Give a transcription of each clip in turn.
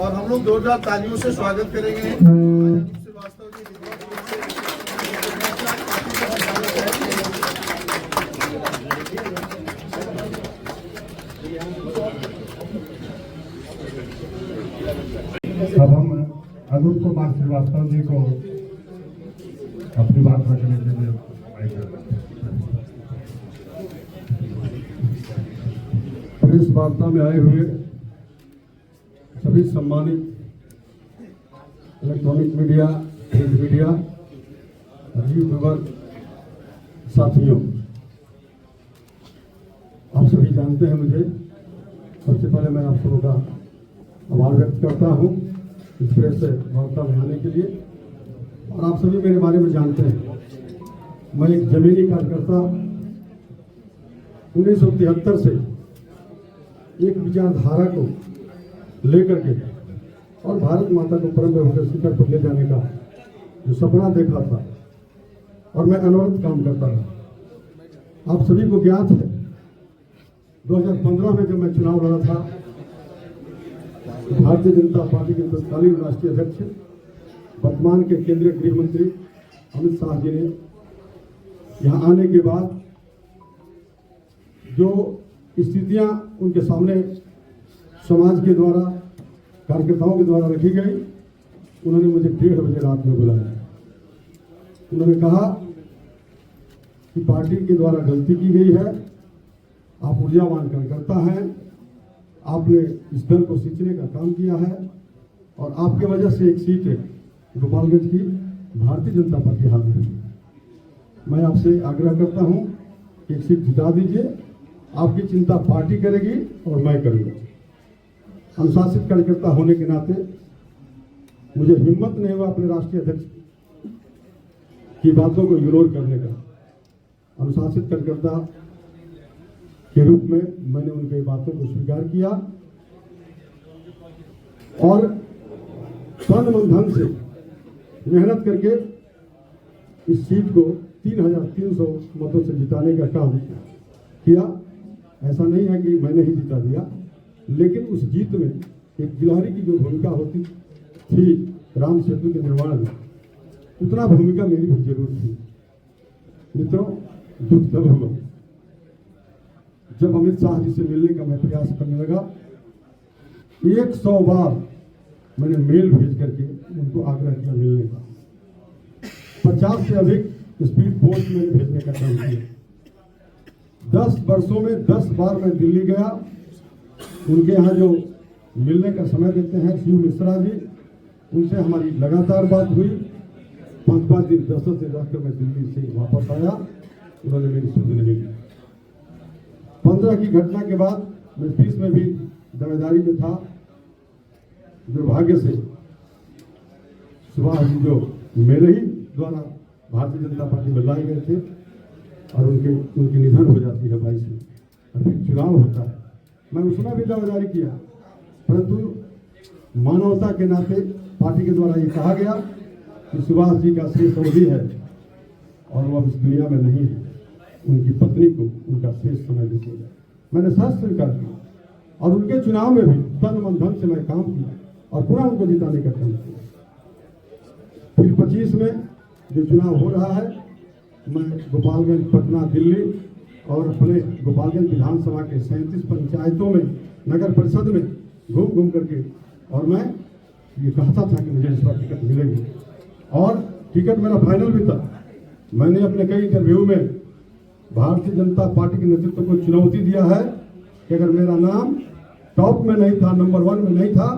और हम लोग जोरदार तालियों से स्वागत करेंगे। अनूप श्रीवास्तव जी अब हम अनूप कुमार श्रीवास्तव जी को अपनी बात रखने के लिए प्रेस वार्ता में आए हुए सभी सम्मानित electronic media, print media, YouTuber साथियों, आप सभी जानते हैं मुझे। सबसे पहले मैं आप सबों का आभार व्यक्त करता हूं इस प्रेस वार्ता में आने के लिए। और आप सभी मेरे बारे में जानते हैं, मैं एक जमीनी कार्यकर्ता 1973 से एक विचारधारा को लेकर के और भारत माता को परम वैभव शिखर पर ले जाने का जो सपना देखा था और मैं अनवरत काम करता रहा। आप सभी को ज्ञात है 2015 में जब मैं चुनाव लड़ा था, भारतीय जनता पार्टी के तत्कालीन राष्ट्रीय अध्यक्ष वर्तमान के केंद्रीय गृह मंत्री अमित शाह जी ने यहाँ आने के बाद जो स्थितियां उनके सामने समाज के द्वारा, कार्यकर्ताओं के द्वारा रखी गई, उन्होंने मुझे 1:30 बजे रात में बुलाया। उन्होंने कहा कि पार्टी के द्वारा गलती की गई है, आप ऊर्जावान कार्यकर्ता हैं, आपने इस दल को सींचने का काम किया है और आपके वजह से एक सीट गोपालगंज की भारतीय जनता पार्टी हार गई। मैं आपसे आग्रह करता हूं कि एक सीट जिता दीजिए, आपकी चिंता पार्टी करेगी और मैं करूंगा। अनुशासित कार्यकर्ता होने के नाते मुझे हिम्मत नहीं हुआ अपने राष्ट्रीय अध्यक्ष की बातों को इग्नोर करने का। अनुशासित कार्यकर्ता के रूप में मैंने उनकी बातों को स्वीकार किया और तन मन धन से मेहनत करके इस सीट को 3,300 मतों से जिताने का काम किया। ऐसा नहीं है कि मैंने ही जिता दिया, लेकिन उस जीत में एक गिलहरी की जो भूमिका होती थी राम सेतु के निर्माण में, उतना भूमिका मेरी भी जरूर थी। मित्रों, दुख तब हुआ जब अमित शाह जी से मिलने का मैं प्रयास करने लगा। 100 बार मैंने मेल भेज करके उनको आग्रह किया मिलने का। 50 से अधिक स्पीड पोस्ट मैंने भेजने का काम किया। 10 वर्षों में 10 बार मैं दिल्ली गया। उनके यहाँ जो मिलने का समय देते हैं शिव मिश्रा जी, उनसे हमारी लगातार बात हुई। 5-5 दिन 10 दिन रहकर मैं दिल्ली से वापस आया, उन्होंने मेरी सुध नहीं ली। 15 की घटना के बाद मैं 30 में भी दावेदारी में था। दुर्भाग्य से सुभाष जी जो मेरे ही द्वारा भारतीय जनता पार्टी में लाए गए थे और उनकी निधन हो जाती है 22 में, और फिर चुनाव होता है। मैं उसमें भी दावेदारी किया, परंतु मानवता के नाते पार्टी के द्वारा ये कहा गया कि सुभाष जी का शेष अवधि है और वो अब इस दुनिया में नहीं है, उनकी पत्नी को उनका शेष समय देते। मैंने सच स्वीकार किया और उनके चुनाव में भी तन मन धन से मैं काम किया और पुनः उनको जिताने का काम किया। फिर 25 में जो चुनाव हो रहा है, मैं गोपालगंज, पटना, दिल्ली और अपने गोपालगंज विधानसभा के 37 पंचायतों में, नगर परिषद में घूम करके, और मैं ये कहता था कि मुझे इस बार टिकट मिलेगी और टिकट मेरा फाइनल भी था। मैंने अपने कई इंटरव्यू में भारतीय जनता पार्टी के नेतृत्व को चुनौती दिया है कि अगर मेरा नाम टॉप में नहीं था, नंबर 1 में नहीं था,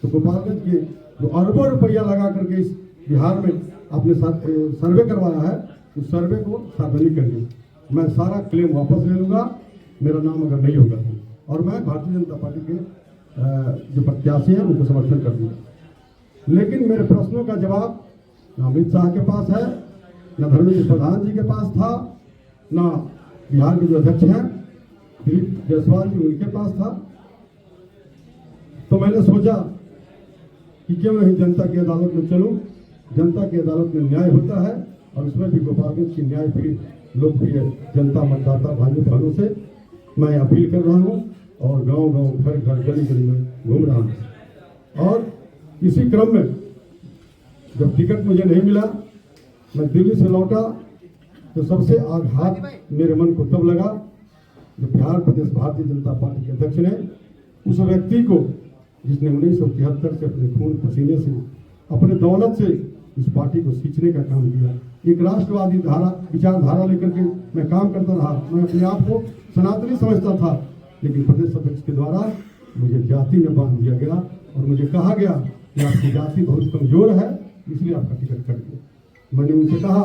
तो गोपालगंज के जो अरबों रुपया लगा करके इस बिहार में आपने सर्वे करवाया है, उस सर्वे को सार्वजनिक करिए। मैं सारा क्लेम वापस ले लूंगा मेरा नाम अगर नहीं होगा तो, और मैं भारतीय जनता पार्टी के जो प्रत्याशी हैं उनको समर्थन कर दूंगा। लेकिन मेरे प्रश्नों का जवाब न अमित शाह के पास है, न धर्मेंद्र प्रधान जी के पास था, न बिहार के जो अध्यक्ष हैं दिलीप जायसवाल जी उनके पास था। तो मैंने सोचा कि क्यों नहीं जनता की अदालत में चलूं। जनता की अदालत में न्याय होता है और उसमें भी गोपालगंज की न्यायप्रिय लोकप्रिय जनता मतदाता भाइयों बहनों से मैं अपील कर रहा हूं और गांव-गांव, घर-घर, गली-गली में घूम रहा हूं। और इसी क्रम में जब टिकट मुझे नहीं मिला, मैं दिल्ली से लौटा तो सबसे आघात मेरे मन को तब लगा जब बिहार प्रदेश भारतीय जनता पार्टी के अध्यक्ष ने उस व्यक्ति को, जिसने 1973 से अपने खून पसीने से, अपने दौलत से इस पार्टी को सींचने का काम किया, एक राष्ट्रवादी विचारधारा लेकर के मैं काम करता रहा। मैं अपने आप को सनातनी समझता था, लेकिन प्रदेश अध्यक्ष के द्वारा मुझे जाति में बांध दिया गया और मुझे कहा गया कि आपकी जाति बहुत कमजोर है, इसलिए आपका टिकट कट गया। मैंने उनसे कहा,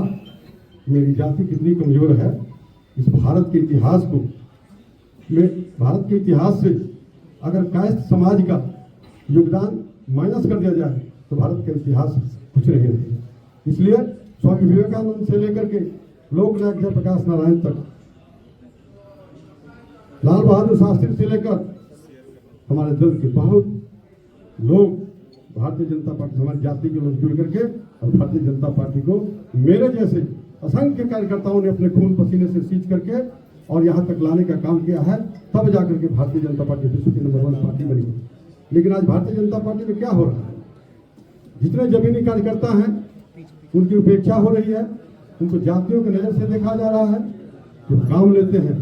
मेरी जाति कितनी कमजोर है, इस भारत के इतिहास को, भारत के इतिहास से अगर कायस्थ समाज का योगदान माइनस कर दिया जाए तो भारत का इतिहास कुछ नहीं रहेगा। इसलिए स्वामी विवेकानंद से लेकर के लोकनायक जयप्रकाश नारायण तक, लाल बहादुर शास्त्री से लेकर हमारे दल के बहुत लोग भारतीय जनता पार्टी, हमारी जाति के लोग जुड़ करके और भारतीय जनता पार्टी को मेरे जैसे असंख्य कार्यकर्ताओं ने अपने खून पसीने से सींच करके और यहाँ तक लाने का काम किया है। तब जाकर के भारतीय जनता पार्टी विश्व की नंबर 1 पार्टी बनी। लेकिन आज भारतीय जनता पार्टी में क्या हो रहा है, जितने जमीनी कार्यकर्ता हैं उनकी उपेक्षा हो रही है, उनको जातियों की नजर से देखा जा रहा है। जब काम लेते हैं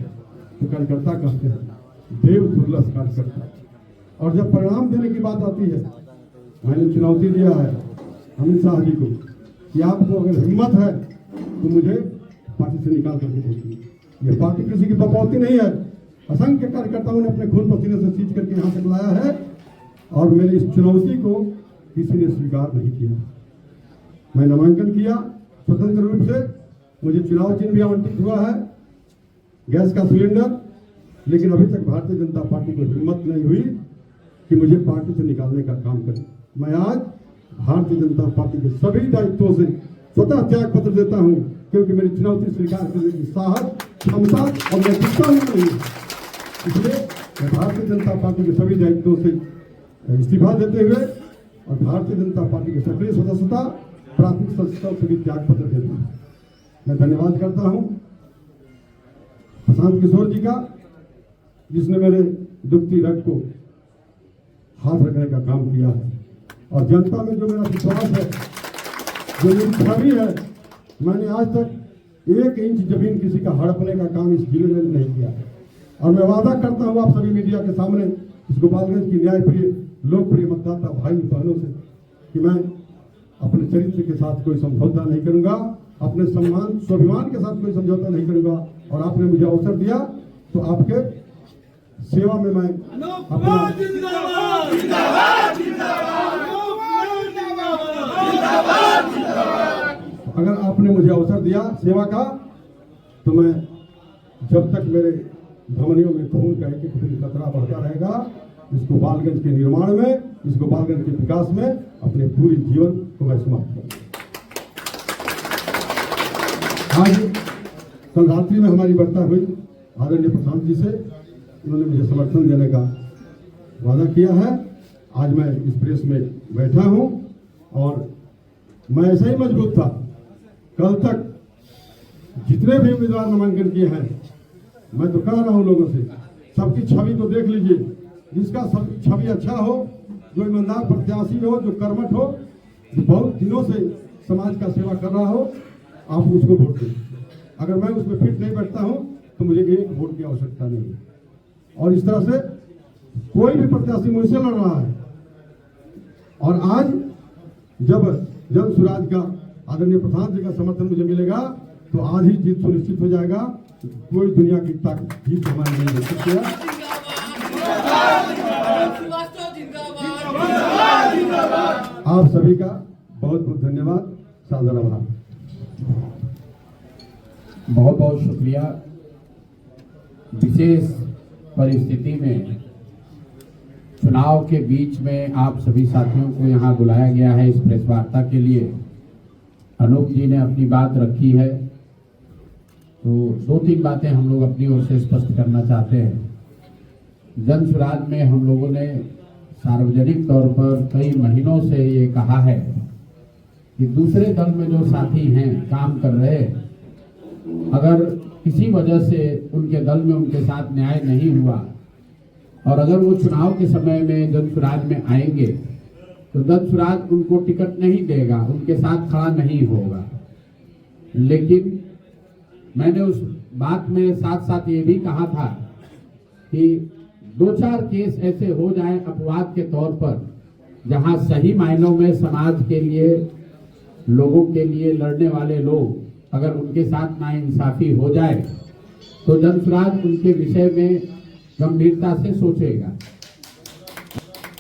तो कार्यकर्ता कहते हैं देव दुर्लभ कार्यकर्ता, और जब परिणाम देने की बात आती है, मैंने चुनौती दिया है अमित शाह जी को कि आपको अगर हिम्मत है तो मुझे पार्टी से निकाल करके देखिए। ये पार्टी किसी की बपौती नहीं है, असंख्य कार्यकर्ताओं ने अपने खून पसीने से सींच करके यहाँ तक लाया है और मेरी इस चुनौती को किसी ने स्वीकार नहीं किया। मैं नामांकन किया स्वतंत्र रूप से, मुझे चुनाव चिन्ह भी आवंटित हुआ है, गैस का सिलेंडर, लेकिन अभी तक भारतीय जनता पार्टी को हिम्मत नहीं हुई कि मुझे पार्टी से निकालने का काम करे। मैं आज भारतीय जनता पार्टी के सभी दायित्वों से स्वतः त्याग पत्र देता हूं, क्योंकि मेरी चुनौती स्वीकार करने की साहस, क्षमता और नैतिकता नहीं है। इसलिए मैं भारतीय जनता पार्टी के सभी दायित्वों से इस्तीफा देते हुए और भारतीय जनता पार्टी की सक्रिय सदस्यता, प्राथमिक सदस्यता से भी त्याग पत्र देता हूँ। मैं धन्यवाद करता हूँ प्रशांत किशोर जी का, जिसने मेरे दुखती रग को हाथ रखने का काम किया है, और जनता में जो मेरा विश्वास है, जो मेरी छवि है, मैंने आज तक 1 इंच जमीन किसी का हड़पने का काम इस जिले में नहीं किया है। और मैं वादा करता हूं आप सभी मीडिया के सामने, इस गोपालगंज की न्यायप्रिय लोकप्रिय मतदाता भाई बहनों से, कि मैं अपने चरित्र के साथ कोई समझौता नहीं करूंगा, अपने सम्मान स्वाभिमान के साथ कोई समझौता नहीं करूंगा। और आपने मुझे अवसर दिया तो आपके सेवा में मैं अपना अगर आपने मुझे अवसर दिया सेवा का, तो मैं जब तक मेरे धमनियों में खून का एक एक कतरा बढ़ता रहेगा, इस गोपालगंज के निर्माण में, इस गोपालगंज के विकास में अपने पूरे जीवन को मैं समाप्त करूंगा। आज कल रात्रि में हमारी वार्ता हुई आदरणीय प्रशांत जी से, उन्होंने मुझे समर्थन देने का वादा किया है। आज मैं इस प्रेस में बैठा हूं और मैं ऐसा ही मजबूत था। कल तक जितने भी उम्मीदवार नामांकन किए हैं, मैं तो कह रहा हूं लोगों से, सबकी छवि को देख लीजिए। जिसका छवि अच्छा हो, जो ईमानदार प्रत्याशी हो, जो कर्मठ हो, जो बहुत दिनों से समाज का सेवा कर रहा हो, आप उसको वोट दें। अगर मैं उसमें फिट नहीं बैठता हूं तो मुझे 1 वोट की आवश्यकता नहीं है। और इस तरह से कोई भी प्रत्याशी मुझसे लड़ रहा है, और आज जब जन स्वराज का आदरणीय प्रधान जी का समर्थन मुझे मिलेगा तो आज ही जीत सुनिश्चित हो जाएगा। कोई दुनिया की ताकत जीत हमारी नहीं दे सकती है। आप सभी का बहुत बहुत धन्यवाद, सादर आभार। बहुत बहुत शुक्रिया। विशेष परिस्थिति में चुनाव के बीच में आप सभी साथियों को यहाँ बुलाया गया है इस प्रेस वार्ता के लिए। अनूप जी ने अपनी बात रखी है, तो 2-3 बातें हम लोग अपनी ओर से स्पष्ट करना चाहते हैं। जन स्वराज में हम लोगों ने सार्वजनिक तौर पर कई महीनों से ये कहा है कि दूसरे दल में जो साथी हैं, काम कर रहे, अगर किसी वजह से उनके दल में उनके साथ न्याय नहीं हुआ और अगर वो चुनाव के समय में जन स्वराज में आएंगे तो दंशराज उनको टिकट नहीं देगा, उनके साथ खड़ा नहीं होगा। लेकिन मैंने उस बात में साथ साथ ये भी कहा था कि 2-4 केस ऐसे हो जाएं अपवाद के तौर पर, जहां सही मायनों में समाज के लिए, लोगों के लिए लड़ने वाले लोग अगर उनके साथ नाइंसाफी हो जाए तो दंशराज उनके विषय में गंभीरता से सोचेगा।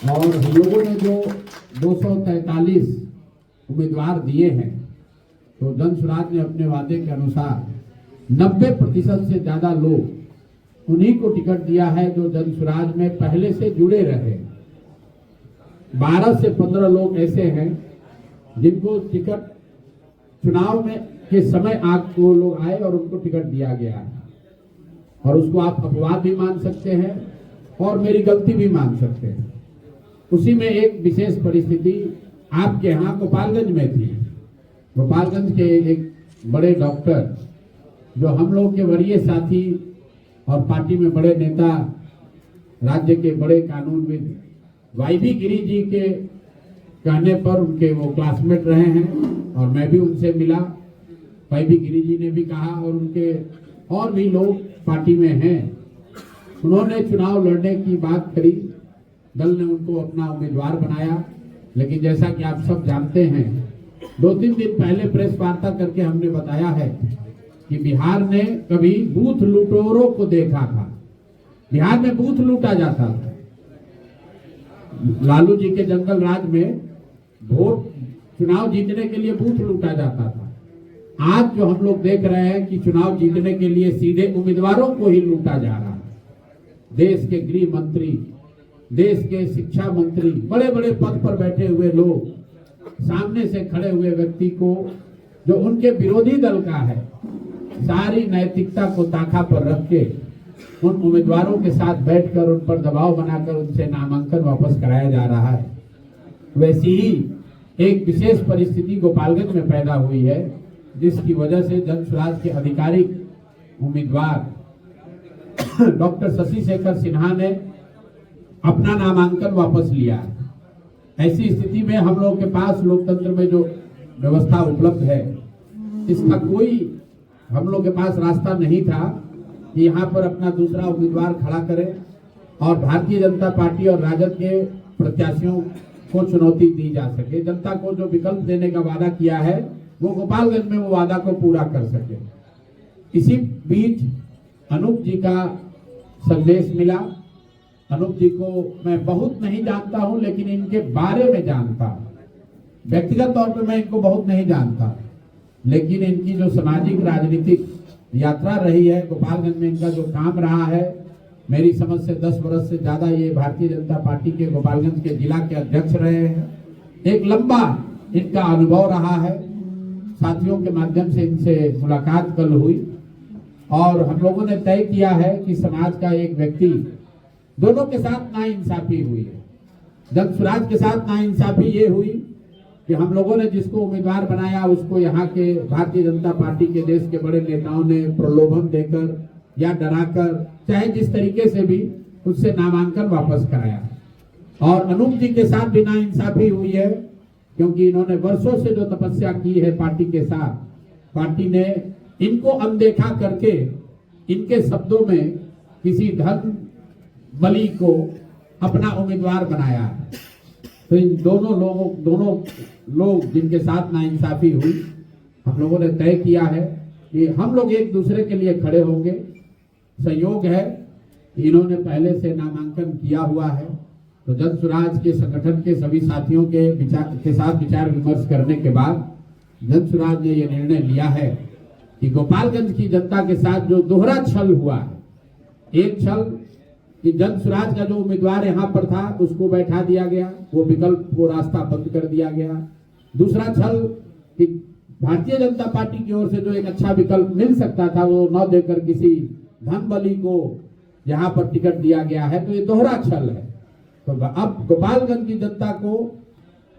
और हम लोगों ने जो 243 उम्मीदवार दिए हैं, तो दंशराज ने अपने वादे के अनुसार 90% से ज्यादा लोग उन्हीं को टिकट दिया है जो दंशराज में पहले से जुड़े रहे। 12 से 15 लोग ऐसे हैं जिनको टिकट चुनाव में के समय वो लोग आए और उनको टिकट दिया गया है। और उसको आप अपवाद भी मान सकते हैं और मेरी गलती भी मान सकते हैं। उसी में एक विशेष परिस्थिति आपके यहाँ गोपालगंज में थी। गोपालगंज के एक बड़े डॉक्टर, जो हम लोग के वरीय साथी और पार्टी में बड़े नेता, राज्य के बड़े कानूनविद वाईबी गिरी जी के कहने पर उनके वो क्लासमेट रहे हैं और मैं भी उनसे मिला। वाईबी गिरी जी ने भी कहा और उनके और भी लोग पार्टी में हैं, उन्होंने चुनाव लड़ने की बात करी। दल ने उनको अपना उम्मीदवार बनाया। लेकिन जैसा कि आप सब जानते हैं, 2-3 दिन पहले प्रेस वार्ता करके हमने बताया है कि बिहार ने कभी बूथ लूटोरों को देखा था। बिहार में बूथ लूटा जाता था। लालू जी के जंगल राज में वोट चुनाव जीतने के लिए बूथ लूटा जाता था। आज जो हम लोग देख रहे हैं कि चुनाव जीतने के लिए सीधे उम्मीदवारों को ही लूटा जा रहा है। देश के गृह मंत्री, देश के शिक्षा मंत्री, बड़े बड़े पद पर बैठे हुए लोग, सामने से खड़े हुए व्यक्ति को, जो उनके विरोधी दल का है, सारी नैतिकता को ताका पर रख के उन उम्मीदवारों के साथ बैठकर उन पर दबाव बनाकर उनसे नामांकन वापस कराया जा रहा है। वैसी ही एक विशेष परिस्थिति गोपालगंज में पैदा हुई है, जिसकी वजह से जनसुराज के आधिकारिक उम्मीदवार डॉक्टर शशि शेखर सिन्हा ने अपना नामांकन वापस लिया। ऐसी स्थिति में हम लोग के पास लोकतंत्र में जो व्यवस्था उपलब्ध है, इसका कोई हम लोग के पास रास्ता नहीं था कि यहाँ पर अपना दूसरा उम्मीदवार खड़ा करें और भारतीय जनता पार्टी और राजद के प्रत्याशियों को चुनौती दी जा सके। जनता को जो विकल्प देने का वादा किया है, वो गोपालगंज में वो वादा को पूरा कर सके। इसी बीच अनूप जी का संदेश मिला। अनूप जी को मैं बहुत नहीं जानता हूं, लेकिन इनके बारे में जानता हूं। व्यक्तिगत तौर पर मैं इनको बहुत नहीं जानता, लेकिन इनकी जो सामाजिक राजनीतिक यात्रा रही है, गोपालगंज में इनका जो काम रहा है, मेरी समझ से 10 वर्ष से ज्यादा ये भारतीय जनता पार्टी के गोपालगंज के जिला के अध्यक्ष रहे हैं। एक लंबा इनका अनुभव रहा है। साथियों के माध्यम से इनसे मुलाकात कल हुई और हम लोगों ने तय किया है कि समाज का एक व्यक्ति, दोनों के साथ नाइंसाफी हुई है। जनसुराज के साथ नाइंसाफी ये हुई कि हम लोगों ने जिसको उम्मीदवार बनाया, उसको यहाँ के भारतीय जनता पार्टी के देश के बड़े नेताओं ने प्रलोभन देकर या डराकर, चाहे जिस तरीके से भी, उससे नामांकन वापस कराया। और अनूप जी के साथ भी नाइंसाफी हुई है, क्योंकि इन्होंने वर्षों से जो तपस्या की है पार्टी के साथ, पार्टी ने इनको अनदेखा करके इनके शब्दों में किसी धन बली को अपना उम्मीदवार बनाया। तो इन दोनों लोग जिनके साथ नाइंसाफी हुई, हम लोगों ने तय किया है कि हम लोग एक दूसरे के लिए खड़े होंगे। संयोग है इन्होंने पहले से नामांकन किया हुआ है, तो जनसुराज के संगठन के सभी साथियों के साथ विचार विमर्श करने के बाद जनसुराज ने यह निर्णय लिया है कि गोपालगंज की जनता के साथ जो दोहरा छल हुआ है, एक छल कि जनसुराज का जो उम्मीदवार यहाँ पर था उसको बैठा दिया गया, वो विकल्प को रास्ता बंद कर दिया गया। दूसरा छल कि भारतीय जनता पार्टी की ओर से जो एक अच्छा विकल्प मिल सकता था, वो न देकर किसी धन बली को यहाँ पर टिकट दिया गया है। तो ये दोहरा छल है। तो अब गोपालगंज की जनता को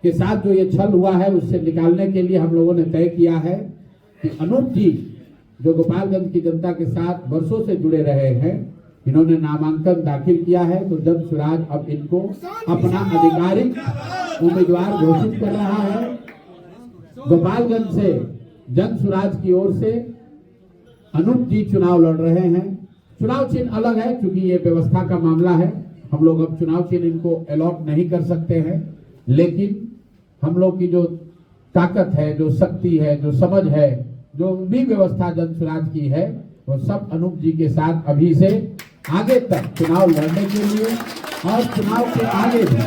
के साथ जो ये छल हुआ है, उससे निकालने के लिए हम लोगों ने तय किया है कि अनूप जी, जो गोपालगंज की जनता के साथ वर्षों से जुड़े रहे हैं, इन्होंने नामांकन दाखिल किया है। तो जनसुराज अब इनको अपना आधिकारिक उम्मीदवार घोषित कर रहा है। गोपालगंज से जन सुराज की ओर से अनूप जी चुनाव लड़ रहे हैं। चुनाव चिन्ह अलग है, क्योंकि ये व्यवस्था का मामला है। हम लोग अब चुनाव चिन्ह इनको अलॉट नहीं कर सकते हैं, लेकिन हम लोग की जो ताकत है, जो शक्ति है, जो समझ है, जो भी व्यवस्था जन सुराज की है, वो सब अनूप जी के साथ अभी से आगे तक चुनाव लड़ने के लिए और चुनाव के आगे भी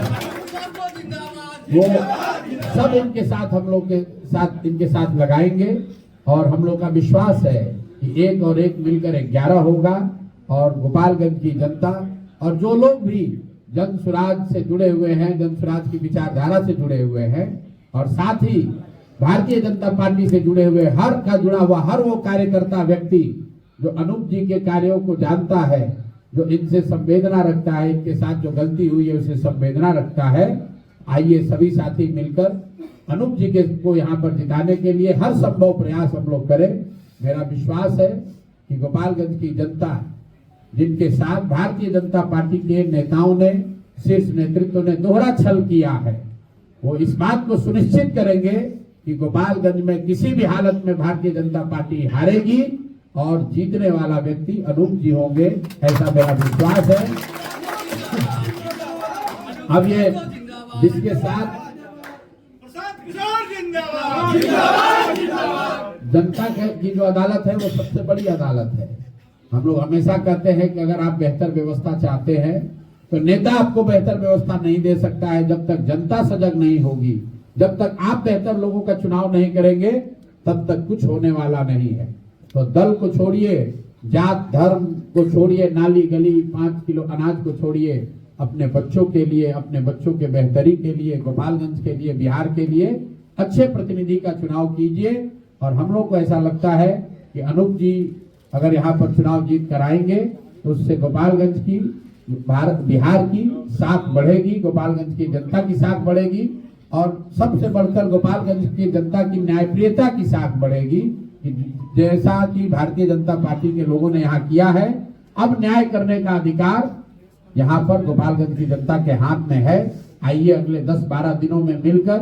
वो सब इनके साथ, हम लोग के साथ, इनके साथ लगाएंगे। और हम लोग का विश्वास है कि 1 और 1 मिलकर 11 होगा। और गोपालगंज की जनता और जो लोग भी जन सुराज से जुड़े हुए हैं, जन सुराज की विचारधारा से जुड़े हुए हैं, और साथ ही भारतीय जनता पार्टी से जुड़े हुए जुड़ा हुआ हर वो कार्यकर्ता व्यक्ति जो अनूप जी के कार्यों को जानता है, जो इनसे संवेदना रखता है, इनके साथ जो गलती हुई है उसे संवेदना रखता है, आइए सभी साथी मिलकर अनूप जी को यहाँ पर जिताने के लिए हर संभव प्रयास हम लोग करें। मेरा विश्वास है कि गोपालगंज की जनता, जिनके साथ भारतीय जनता पार्टी के नेताओं ने, शीर्ष नेतृत्व ने दोहरा छल किया है, वो इस बात को सुनिश्चित करेंगे कि गोपालगंज में किसी भी हालत में भारतीय जनता पार्टी हारेगी और जीतने वाला व्यक्ति अनूप जी होंगे, ऐसा मेरा विश्वास है। अब ये जिसके साथ जनता की जो अदालत है वो सबसे बड़ी अदालत है। हम लोग हमेशा कहते हैं कि अगर आप बेहतर व्यवस्था चाहते हैं तो नेता आपको बेहतर व्यवस्था नहीं दे सकता है जब तक जनता सजग नहीं होगी। जब तक आप बेहतर लोगों का चुनाव नहीं करेंगे तब तक कुछ होने वाला नहीं है। तो दल को छोड़िए, जात धर्म को छोड़िए, नाली गली 5 किलो अनाज को छोड़िए, अपने बच्चों के लिए, अपने बच्चों के बेहतरी के लिए, गोपालगंज के लिए, बिहार के लिए अच्छे प्रतिनिधि का चुनाव कीजिए। और हम लोग को ऐसा लगता है कि अनूप जी अगर यहाँ पर चुनाव जीत कर आएंगे तो उससे गोपालगंज की, बिहार की साख बढ़ेगी, गोपालगंज की जनता की साख बढ़ेगी और सबसे बढ़कर गोपालगंज की जनता की न्यायप्रियता की साख बढ़ेगी। जैसा कि भारतीय जनता पार्टी के लोगों ने यहाँ किया है, अब न्याय करने का अधिकार यहाँ पर गोपालगंज की जनता के हाथ में है। आइए अगले 10-12 दिनों में मिलकर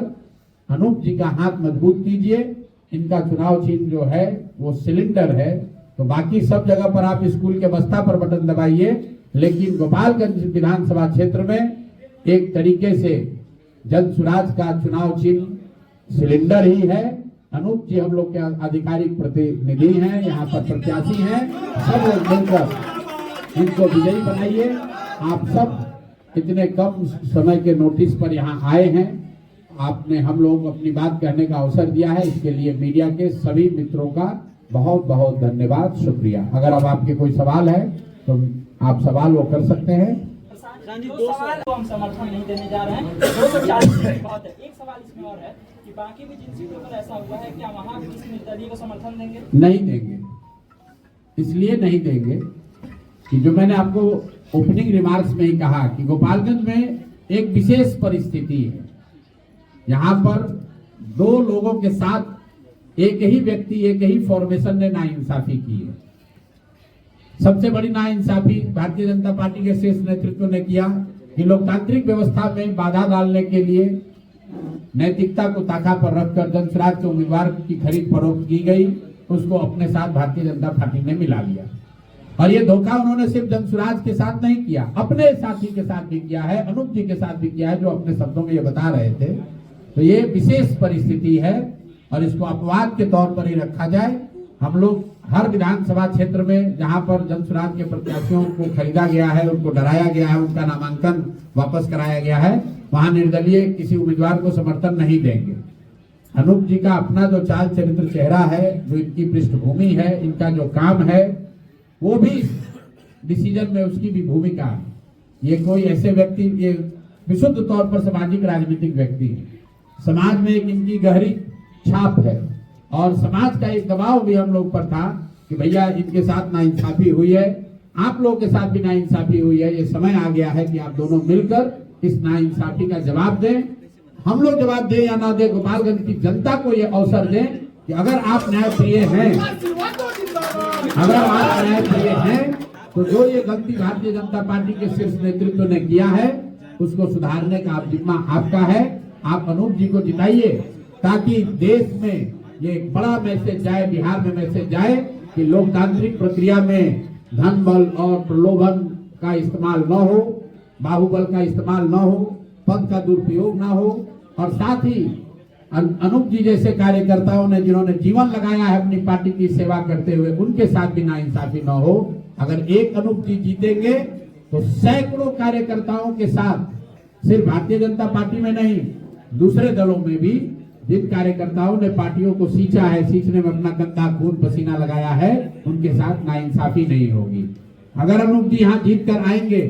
अनूप जी का हाथ मजबूत कीजिए। इनका चुनाव चिन्ह जो है वो सिलेंडर है, तो बाकी सब जगह पर आप स्कूल के बस्ता पर बटन दबाइए, लेकिन गोपालगंज विधानसभा क्षेत्र में एक तरीके से जन सुराज का चुनाव चिन्ह सिलेंडर ही है। अनूप जी हम लोग के आधिकारिक प्रतिनिधि हैं, यहाँ पर प्रत्याशी हैं। सब लोग मिलकर इनको विजयी बनाइए। आप सब इतने कम समय के नोटिस पर यहाँ आए हैं, आपने हम लोग अपनी बात कहने का अवसर दिया है, इसके लिए मीडिया के सभी मित्रों का बहुत बहुत धन्यवाद, शुक्रिया। अगर अब आपके कोई सवाल है तो आप सवाल वो कर सकते हैं। दो सवाल को हम समर्थन नहीं देने जा रहे हैं, 240 की बात है। एक सवाल इसमें और है कि बाकी भी जिन सीटों पर ऐसा हुआ है, क्या वहाँ भी इस निर्दलीय को समर्थन देंगे? नहीं देंगे। इसलिए नहीं देंगे कि जो मैंने आपको ओपनिंग रिमार्क्स में ही कहा कि गोपालगंज में एक विशेष परिस्थिति है। यहाँ पर 2 लोगों के साथ एक ही व्यक्ति, एक ही फॉर्मेशन ने नाइंसाफी की है। सबसे बड़ी नाइंसाफी भारतीय जनता पार्टी के शीर्ष नेतृत्व ने किया कि लोकतांत्रिक व्यवस्था में बाधा डालने के लिए नैतिकता को ताका पर रखकर जन सुराज के उम्मीदवार की खरीद फरोख्त की गई, उसको अपने साथ भारतीय जनता पार्टी ने मिला लिया। और ये धोखा उन्होंने सिर्फ जन सुराज के साथ नहीं किया, अपने साथी के साथ भी किया है, अनूप जी के साथ भी किया है, जो अपने शब्दों में ये बता रहे थे। तो ये विशेष परिस्थिति है और इसको अपवाद के तौर पर ही रखा जाए। हम लोग हर विधानसभा क्षेत्र में जहां पर जन सुराज के प्रत्याशियों को खरीदा गया है, उनको डराया गया है, उनका नामांकन वापस कराया गया है, वहां निर्दलीय किसी उम्मीदवार को समर्थन नहीं देंगे। अनूप जी का अपना जो चाल चरित्र चेहरा है, जो इनकी पृष्ठभूमि है, इनका जो काम है, वो भी डिसीजन में उसकी भी भूमिका है। ये कोई ऐसे व्यक्ति, ये विशुद्ध तौर पर सामाजिक राजनीतिक व्यक्ति है। समाज में एक इनकी गहरी छाप है और समाज का एक दबाव भी हम लोग पर था कि भैया इनके साथ नाइंसाफी हुई है, आप लोगों के साथ भी नाइंसाफी हुई है। ये समय आ गया है कि आप दोनों मिलकर इस नाइंसाफी का जवाब दें। हम लोग जवाब दें या ना दें, गोपालगंज की जनता को ये अवसर दें कि अगर आप न्यायप्रिय हैं, तो जो ये गलती भारतीय जनता पार्टी के शीर्ष नेतृत्व ने किया है उसको सुधारने का जिम्मा आपका है। आप अनूप जी को जिताइए, ताकि देश में ये एक बड़ा मैसेज जाए, बिहार में मैसेज जाए कि लोकतांत्रिक प्रक्रिया में धन बल और प्रलोभन का इस्तेमाल न हो, बाहुबल का इस्तेमाल न हो, पद का दुरुपयोग न हो, और साथ ही अनूप जी जैसे कार्यकर्ताओं ने जिन्होंने जीवन लगाया है अपनी पार्टी की सेवा करते हुए, उनके साथ भी नाइंसाफी न हो। अगर एक अनूप जी जीतेंगे तो सैकड़ों कार्यकर्ताओं के साथ सिर्फ भारतीय जनता पार्टी में नहीं, दूसरे दलों में भी जिन कार्यकर्ताओं ने पार्टियों को सींचा है, सींचने में अपना गंदा खून पसीना लगाया है, उनके साथ नाइंसाफी नहीं होगी। अगर अनूप जी यहाँ जीत कर आएंगे,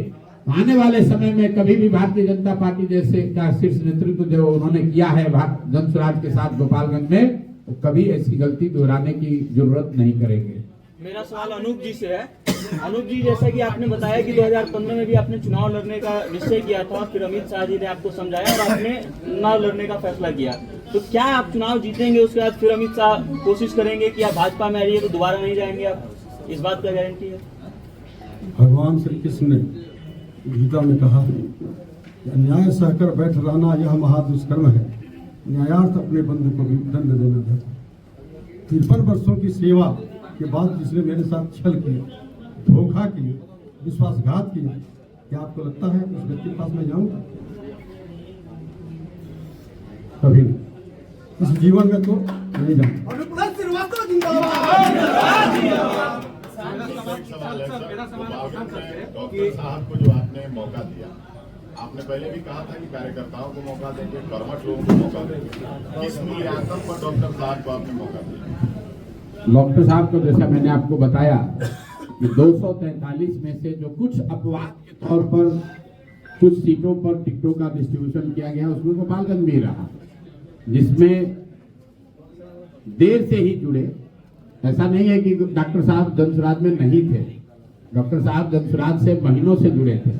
आने वाले समय में कभी भी भारतीय जनता पार्टी जैसे का शीर्ष नेतृत्व जो उन्होंने किया है जन स्वराज के साथ गोपालगंज में, तो कभी ऐसी गलती दोहराने की जरूरत नहीं करेंगे। मेरा सवाल अनूप जी से है। अनूप जी, जैसा कि आपने बताया कि 2015 में भी आपने चुनाव लड़ने का निश्चय किया था, फिर अमित शाह जी ने आपको समझाया और आपने न लड़ने का फैसला किया, तो क्या आप चुनाव जीतेंगे उसके बाद फिर अमित शाह कोशिश करेंगे कि आप भाजपा में आ रही है तो दोबारा नहीं जाएंगे आप, इस बात का गारंटी है? भगवान श्री कृष्ण ने गीता में कहा कि अन्याय सहकर बैठ रहना यह महादुष्कर्म है, न्यायार्थ अपने बंधु को भी दंड देना था। 53 वर्षों की सेवा के बाद जिसने मेरे साथ छल किया, धोखा किया, विश्वासघात किया, क्या आपको लगता है उस व्यक्ति के पास मैं जाऊंगा? कभी नहीं। इस जीवन में तो नहीं जाऊंगा। डॉक्टर साहब को जो आपने मौका दिया, आपने पहले भी कहा था कि कार्यकर्ताओं को मौका देंगे, कर्मठ लोगों को मौका देंगे, किस मूल्यांकन पर डॉक्टर साहब को आपने मौका दिया? डॉक्टर साहब को जैसा मैंने आपको बताया कि 243 में से जो कुछ अपवाद के तौर पर कुछ सीटों पर टिकटों का डिस्ट्रीब्यूशन किया गया, उसमें गोपालगंज भी रहा, जिसमें देर से ही जुड़े। ऐसा नहीं है कि डॉक्टर साहब जन स्वराज में नहीं थे, डॉक्टर साहब जन स्वराज से महीनों से जुड़े थे,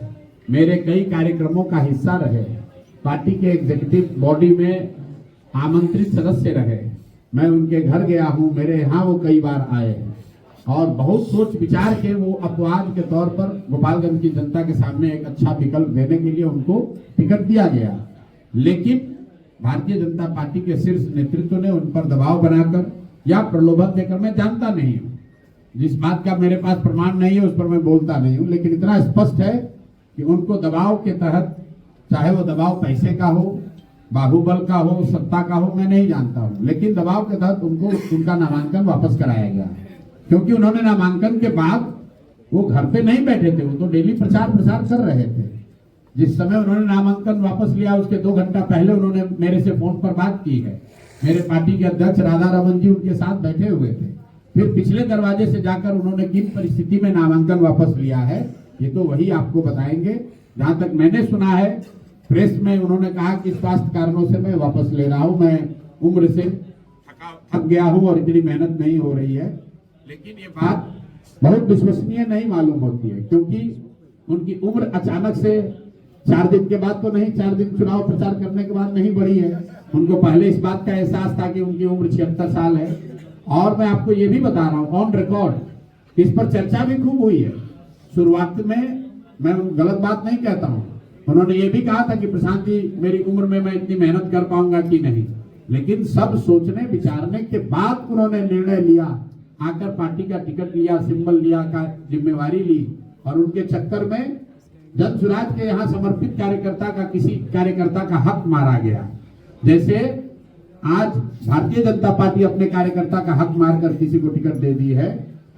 मेरे कई कार्यक्रमों का हिस्सा रहे, पार्टी के एग्जीक्यूटिव बॉडी में आमंत्रित सदस्य रहे, मैं उनके घर गया हूं, मेरे यहाँ वो कई बार आए, और बहुत सोच विचार के वो अपवाद के तौर पर गोपालगंज की जनता के सामने एक अच्छा विकल्प देने के लिए उनको टिकट दिया गया। लेकिन भारतीय जनता पार्टी के शीर्ष नेतृत्व ने उन पर दबाव बनाकर या प्रलोभन देकर, मैं जानता नहीं हूं, जिस बात का मेरे पास प्रमाण नहीं है उस पर मैं बोलता नहीं हूं, लेकिन इतना स्पष्ट है कि उनको दबाव के तहत, चाहे वो दबाव पैसे का हो, बाहुबल का हो, सत्ता का हो, मैं नहीं जानता हूं, लेकिन दबाव के तहत उनको उनका नामांकन वापस कराया गया, क्योंकि उन्होंने नामांकन के बाद वो घर पे नहीं बैठे थे, वो तो डेली प्रचार प्रसार कर रहे थे। जिस समय उन्होंने नामांकन वापस लिया उसके 2 घंटा पहले उन्होंने मेरे से फोन पर बात की है, मेरे पार्टी के अध्यक्ष राधा रमन जी उनके साथ बैठे हुए थे। फिर पिछले दरवाजे से जाकर उन्होंने किन परिस्थिति में नामांकन वापस लिया है, ये तो वही आपको बताएंगे। जहां तक मैंने सुना है, प्रेस में उन्होंने कहा कि स्वास्थ्य कारणों से मैं वापस ले रहा हूं, मैं उम्र से थक गया हूं और इतनी मेहनत नहीं हो रही है। लेकिन ये बात बहुत विश्वसनीय नहीं मालूम होती है, क्योंकि उनकी उम्र अचानक से 4 दिन के बाद तो नहीं, 4 दिन चुनाव प्रचार करने के बाद नहीं बढ़ी है। उनको पहले इस बात का एहसास था कि उनकी उम्र 76 साल है। और मैं आपको ये भी बता रहा हूं ऑन रिकॉर्ड, इस पर चर्चा भी खूब हुई है। शुरुआत में मैं गलत बात नहीं कहता हूं, उन्होंने ये भी कहा था कि प्रशांत जी मेरी उम्र में मैं इतनी मेहनत कर पाऊंगा कि नहीं, लेकिन सब सोचने विचारने के बाद उन्होंने निर्णय लिया, आकर पार्टी का टिकट लिया, सिंबल लिया, का जिम्मेवारी ली, और उनके चक्कर में जन स्वराज के यहाँ समर्पित कार्यकर्ता का, किसी कार्यकर्ता का हक मारा गया। जैसे आज भारतीय जनता पार्टी अपने कार्यकर्ता का हक मारकर किसी को टिकट दे दी है,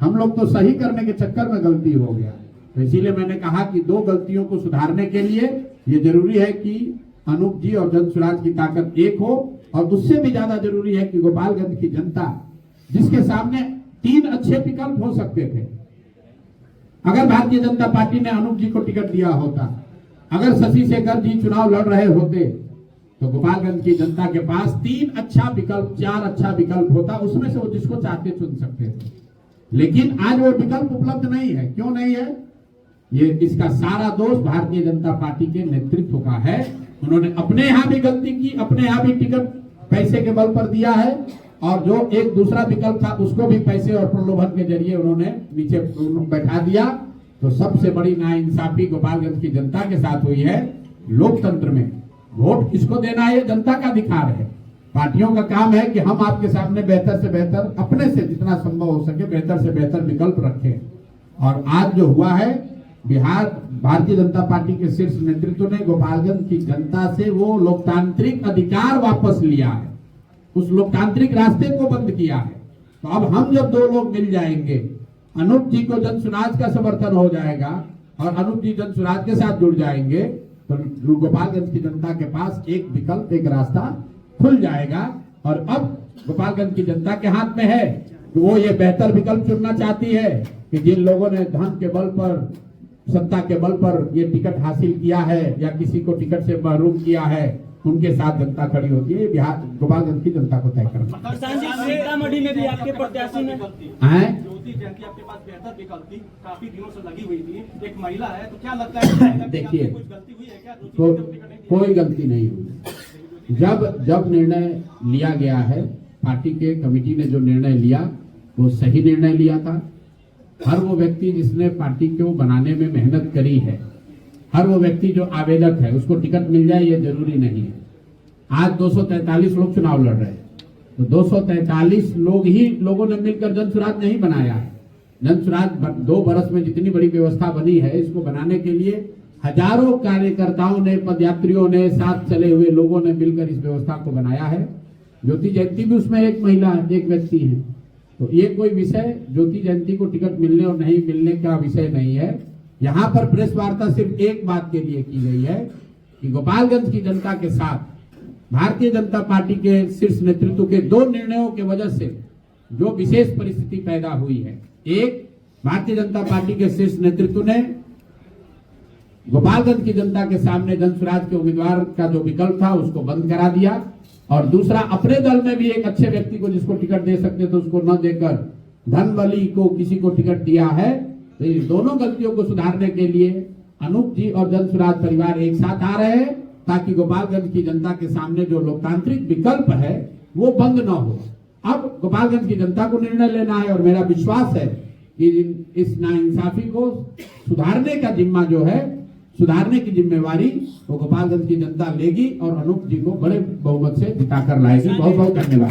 हम लोग तो सही करने के चक्कर में गलती हो गया। तो इसीलिए मैंने कहा कि 2 गलतियों को सुधारने के लिए ये जरूरी है कि अनूप जी और जन स्वराज की ताकत एक हो, और उससे भी ज्यादा जरूरी है कि गोपालगंज की जनता, जिसके सामने 3 अच्छे विकल्प हो सकते थे, अगर भारतीय जनता पार्टी ने अनूप जी को टिकट दिया होता, अगर शशि शेखर जी चुनाव लड़ रहे होते, तो गोपालगंज की जनता के पास 3 अच्छा विकल्प, 4 अच्छा विकल्प होता, उसमें से वो जिसको चाहते चुन सकते थे। लेकिन आज वो विकल्प उपलब्ध नहीं है। क्यों नहीं है? ये इसका सारा दोष भारतीय जनता पार्टी के नेतृत्व का है। उन्होंने अपने यहाँ भी गलती की, अपने यहाँ भी टिकट पैसे के बल पर दिया है, और जो एक दूसरा विकल्प था उसको भी पैसे और प्रलोभन के जरिए उन्होंने नीचे बैठा दिया। तो सबसे बड़ी नाइंसाफी गोपालगंज की जनता के साथ हुई है। लोकतंत्र में वोट किसको देना है ये जनता का अधिकार है। पार्टियों का काम है कि हम आपके सामने बेहतर से बेहतर, अपने से जितना संभव हो सके बेहतर से बेहतर विकल्प रखें। और आज जो हुआ है, बिहार भारतीय जनता पार्टी के शीर्ष नेतृत्व ने गोपालगंज की जनता से वो लोकतांत्रिक अधिकार वापस लिया है, उस लोकतांत्रिक रास्ते को बंद किया है। तो अब हम जब दो लोग मिल जाएंगे, अनूप जी को जन सुराज का समर्थन हो जाएगा और अनूप जी जन सुराज के साथ जुड़ जाएंगे, तो गोपालगंज की जनता के पास एक विकल्प, एक रास्ता खुल जाएगा। और अब गोपालगंज की जनता के हाथ में है कि वो ये बेहतर विकल्प चुनना चाहती है कि जिन लोगों ने धन के बल पर, सत्ता के बल पर ये टिकट हासिल किया है या किसी को टिकट से महरूम किया है, उनके साथ जनता खड़ी होती है। बिहार गोपालगंज की जनता को तय करना। प्रशांत जी, सीतामढ़ी में भी आपके प्रत्याशी ने ज्योति जयंती आपके पास बेहतर विकल्प थी, काफी दिनों से लगी हुई थी, एक महिला है, तो क्या लगता है देखिए, कुछ गलती हुई है क्या? कोई गलती नहीं हुई। जब निर्णय लिया गया है, पार्टी के कमेटी ने जो निर्णय लिया वो सही निर्णय लिया था। हर वो व्यक्ति जिसने पार्टी को बनाने में मेहनत करी है, हर वो व्यक्ति जो आवेदक है, उसको टिकट मिल जाए ये जरूरी नहीं है। आज 243 लोग चुनाव लड़ रहे हैं, तो 243 लोगों ने मिलकर जन सुराज नहीं बनाया है। जन सुराज 2 बरस में जितनी बड़ी व्यवस्था बनी है, इसको बनाने के लिए हजारों कार्यकर्ताओं ने, पदयात्रियों ने, साथ चले हुए लोगों ने मिलकर इस व्यवस्था को बनाया है। ज्योति जयंती भी उसमें एक महिला, एक व्यक्ति है। तो ये कोई विषय ज्योति जयंती को टिकट मिलने और नहीं मिलने का विषय नहीं है। यहाँ पर प्रेस वार्ता सिर्फ एक बात के लिए की गई है कि गोपालगंज की जनता के साथ भारतीय जनता पार्टी के शीर्ष नेतृत्व के 2 निर्णयों के वजह से जो विशेष परिस्थिति पैदा हुई है। एक, भारतीय जनता पार्टी के शीर्ष नेतृत्व ने गोपालगंज की जनता के सामने जन सुराज के उम्मीदवार का जो विकल्प था उसको बंद करा दिया, और दूसरा, अपने दल में भी एक अच्छे व्यक्ति को जिसको टिकट दे सकते तो उसको न देकर धन बली को किसी को टिकट दिया है। तो इन दोनों गलतियों को सुधारने के लिए अनूप जी और जन सुराज परिवार एक साथ आ रहे हैं, ताकि गोपालगंज की जनता के सामने जो लोकतांत्रिक विकल्प है वो बंद न हो। अब गोपालगंज की जनता को निर्णय लेना है, और मेरा विश्वास है कि इस नाइंसाफी को सुधारने का जिम्मा जो है, सुधारने की जिम्मेवारी वो गोपालगंज की जनता लेगी और अनूप जी को बड़े बहुमत से जिताकर लाएगी। बहुत बहुत धन्यवाद।